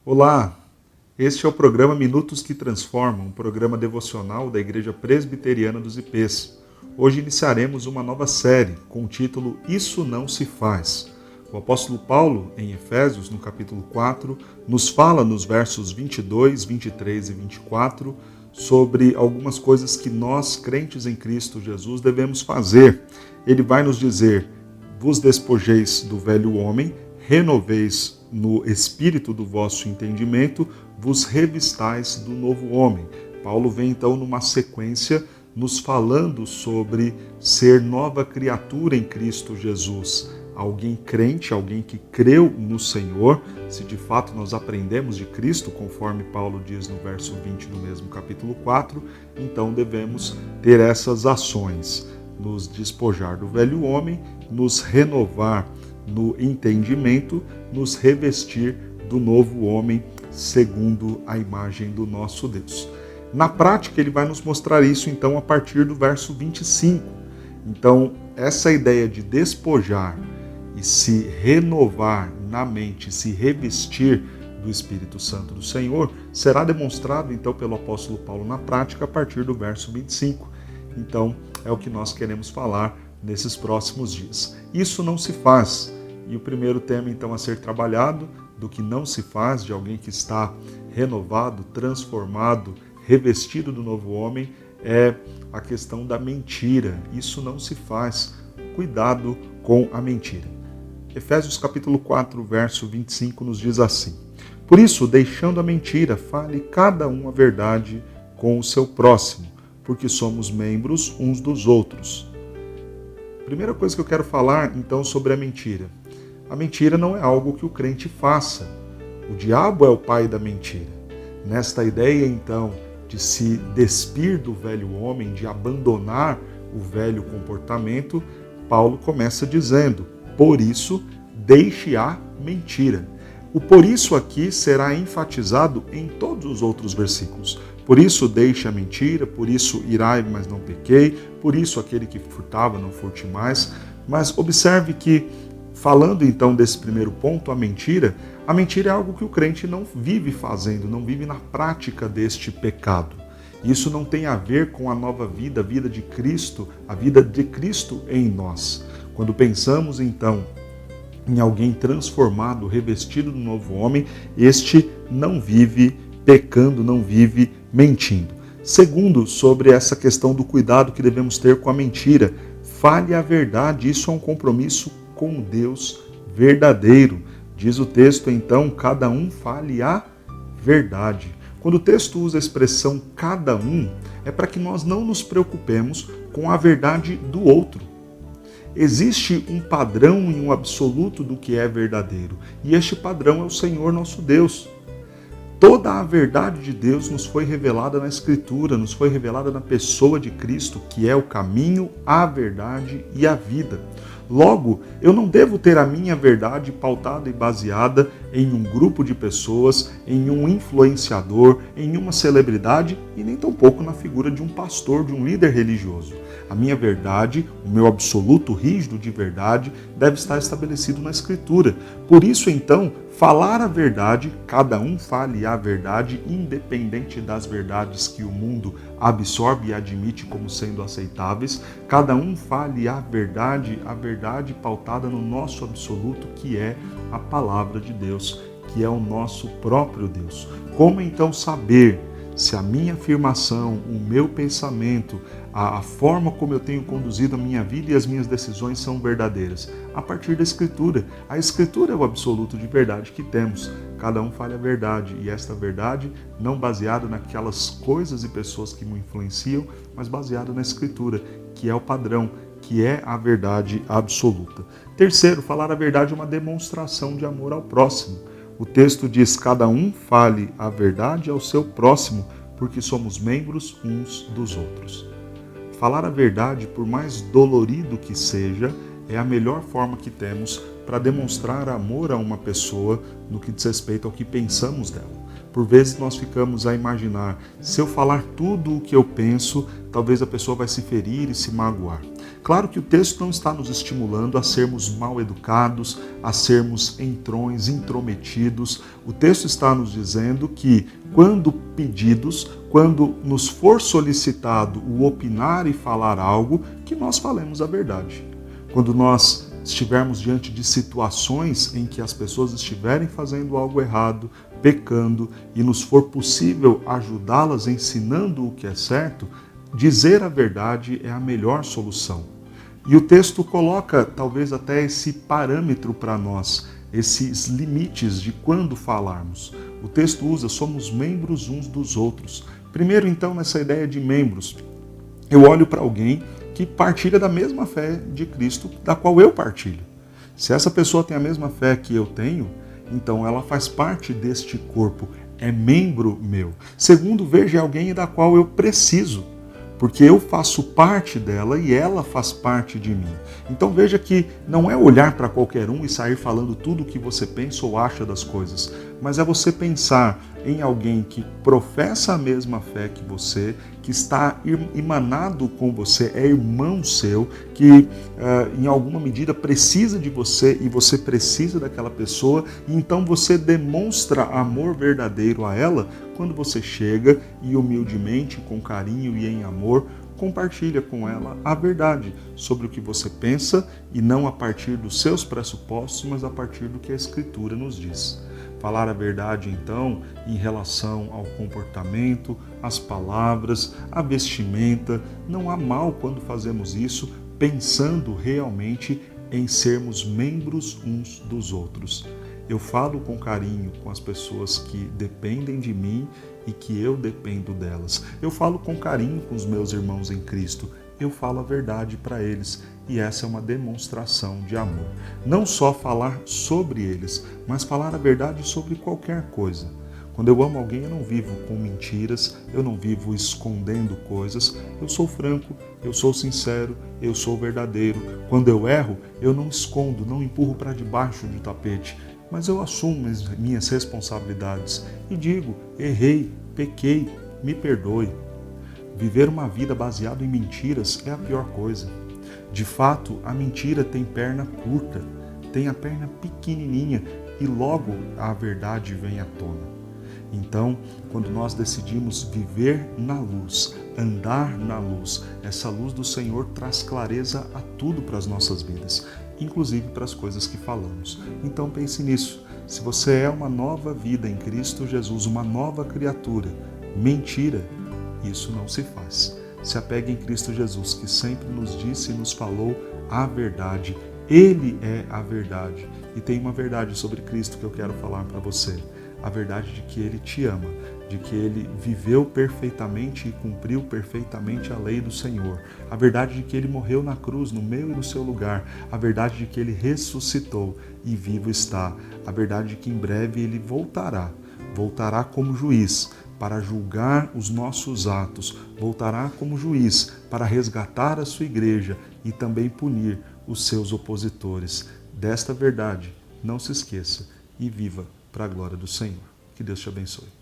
Olá, este é o programa Minutos que Transformam, um programa devocional da Igreja Presbiteriana dos IPs. Hoje iniciaremos uma nova série com o título Isso Não Se Faz. O apóstolo Paulo, em Efésios, no capítulo 4, nos fala nos versos 22, 23 e 24 sobre algumas coisas que nós, crentes em Cristo Jesus, devemos fazer. Ele vai nos dizer: vos despojeis do velho homem, renoveis no espírito do vosso entendimento, vos revistais do novo homem. Paulo vem então numa sequência nos falando sobre ser nova criatura em Cristo Jesus. Alguém crente, alguém que creu no Senhor. Se de fato nós aprendemos de Cristo, conforme Paulo diz no verso 20 do mesmo capítulo 4, então devemos ter essas ações: nos despojar do velho homem, nos renovar no entendimento, nos revestir do novo homem segundo a imagem do nosso Deus. Na prática, ele vai nos mostrar isso então a partir do verso 25. Então, essa ideia de despojar e se renovar na mente, se revestir do Espírito Santo do Senhor, será demonstrado então pelo apóstolo Paulo na prática a partir do verso 25. Então, é o que nós queremos falar nesses próximos dias. Isso não se faz. E o primeiro tema, então, a ser trabalhado, do que não se faz, de alguém que está renovado, transformado, revestido do novo homem, é a questão da mentira. Isso não se faz. Cuidado com a mentira. Efésios capítulo 4, verso 25 nos diz assim: por isso, deixando a mentira, fale cada um a verdade com o seu próximo, porque somos membros uns dos outros. Primeira coisa que eu quero falar, então, sobre a mentira. A mentira não é algo que o crente faça. O diabo é o pai da mentira. Nesta ideia, então, de se despir do velho homem, de abandonar o velho comportamento, Paulo começa dizendo: por isso, deixe a mentira. O por isso aqui será enfatizado em todos os outros versículos. Por isso deixe a mentira, por isso irai, mas não pequei, por isso aquele que furtava, não furte mais. Mas observe que, falando então desse primeiro ponto, a mentira é algo que o crente não vive fazendo, não vive na prática deste pecado. Isso não tem a ver com a nova vida, a vida de Cristo, a vida de Cristo em nós. Quando pensamos então em alguém transformado, revestido do novo homem, este não vive pecando, não vive mentindo. Segundo, sobre essa questão do cuidado que devemos ter com a mentira, fale a verdade. Isso é um compromisso com Deus verdadeiro. Diz o texto, então, cada um fale a verdade. Quando o texto usa a expressão cada um, é para que nós não nos preocupemos com a verdade do outro. Existe um padrão e um absoluto do que é verdadeiro, e este padrão é o Senhor nosso Deus. Toda a verdade de Deus nos foi revelada na Escritura, nos foi revelada na pessoa de Cristo, que é o caminho, a verdade e a vida. Logo, eu não devo ter a minha verdade pautada e baseada em um grupo de pessoas, em um influenciador, em uma celebridade e nem tampouco na figura de um pastor, de um líder religioso. A minha verdade, o meu absoluto rígido de verdade, deve estar estabelecido na Escritura. Por isso, então, falar a verdade, cada um fale a verdade, independente das verdades que o mundo absorve e admite como sendo aceitáveis, cada um fale a verdade pautada no nosso absoluto, que é a palavra de Deus, que é o nosso próprio Deus. Como então saber se a minha afirmação, o meu pensamento, a forma como eu tenho conduzido a minha vida e as minhas decisões são verdadeiras? A partir da Escritura. A Escritura é o absoluto de verdade que temos. Cada um fale a verdade, e esta verdade não baseada naquelas coisas e pessoas que me influenciam, mas baseada na Escritura, que é o padrão, que é a verdade absoluta. Terceiro, falar a verdade é uma demonstração de amor ao próximo. O texto diz: cada um fale a verdade ao seu próximo, porque somos membros uns dos outros. Falar a verdade, por mais dolorido que seja, é a melhor forma que temos para demonstrar amor a uma pessoa no que diz respeito ao que pensamos dela. Por vezes nós ficamos a imaginar: se eu falar tudo o que eu penso, talvez a pessoa vai se ferir e se magoar. Claro que o texto não está nos estimulando a sermos mal educados, a sermos entrões, intrometidos. O texto está nos dizendo que, quando pedidos, quando nos for solicitado o opinar e falar algo, que nós falemos a verdade. Quando nós estivermos diante de situações em que as pessoas estiverem fazendo algo errado, pecando, e nos for possível ajudá-las ensinando o que é certo, dizer a verdade é a melhor solução. E o texto coloca talvez até esse parâmetro para nós, esses limites de quando falarmos. O texto usa, somos membros uns dos outros. Primeiro, então, nessa ideia de membros, eu olho para alguém que partilha da mesma fé de Cristo, da qual eu partilho. Se essa pessoa tem a mesma fé que eu tenho, então ela faz parte deste corpo, é membro meu. Segundo, veja alguém da qual eu preciso, porque eu faço parte dela e ela faz parte de mim. Então veja que não é olhar para qualquer um e sair falando tudo o que você pensa ou acha das coisas, mas é você pensar em alguém que professa a mesma fé que você, que está emanado com você, é irmão seu, que em alguma medida precisa de você e você precisa daquela pessoa, e então você demonstra amor verdadeiro a ela quando você chega e humildemente, com carinho e em amor, compartilha com ela a verdade sobre o que você pensa e não a partir dos seus pressupostos, mas a partir do que a Escritura nos diz. Falar a verdade, então, em relação ao comportamento, às palavras, à vestimenta. Não há mal quando fazemos isso, pensando realmente em sermos membros uns dos outros. Eu falo com carinho com as pessoas que dependem de mim e que eu dependo delas. Eu falo com carinho com os meus irmãos em Cristo. Eu falo a verdade para eles e essa é uma demonstração de amor. Não só falar sobre eles, mas falar a verdade sobre qualquer coisa. Quando eu amo alguém, eu não vivo com mentiras, eu não vivo escondendo coisas, eu sou franco, eu sou sincero, eu sou verdadeiro. Quando eu erro, eu não escondo, não empurro para debaixo do tapete, mas eu assumo as minhas responsabilidades e digo, errei, pequei, me perdoe. Viver uma vida baseada em mentiras é a pior coisa. De fato, a mentira tem perna curta, tem a perna pequenininha e logo a verdade vem à tona. Então, quando nós decidimos viver na luz, andar na luz, essa luz do Senhor traz clareza a tudo para as nossas vidas, inclusive para as coisas que falamos. Então pense nisso. Se você é uma nova vida em Cristo Jesus, uma nova criatura, mentira, isso não se faz. Se apegue em Cristo Jesus, que sempre nos disse e nos falou a verdade. Ele é a verdade. E tem uma verdade sobre Cristo que eu quero falar para você. A verdade de que Ele te ama, de que Ele viveu perfeitamente e cumpriu perfeitamente a lei do Senhor. A verdade de que Ele morreu na cruz, no meu e no seu lugar. A verdade de que Ele ressuscitou e vivo está. A verdade de que em breve Ele voltará como juiz para julgar os nossos atos, voltará como juiz para resgatar a sua igreja e também punir os seus opositores. Desta verdade, não se esqueça e viva para a glória do Senhor. Que Deus te abençoe.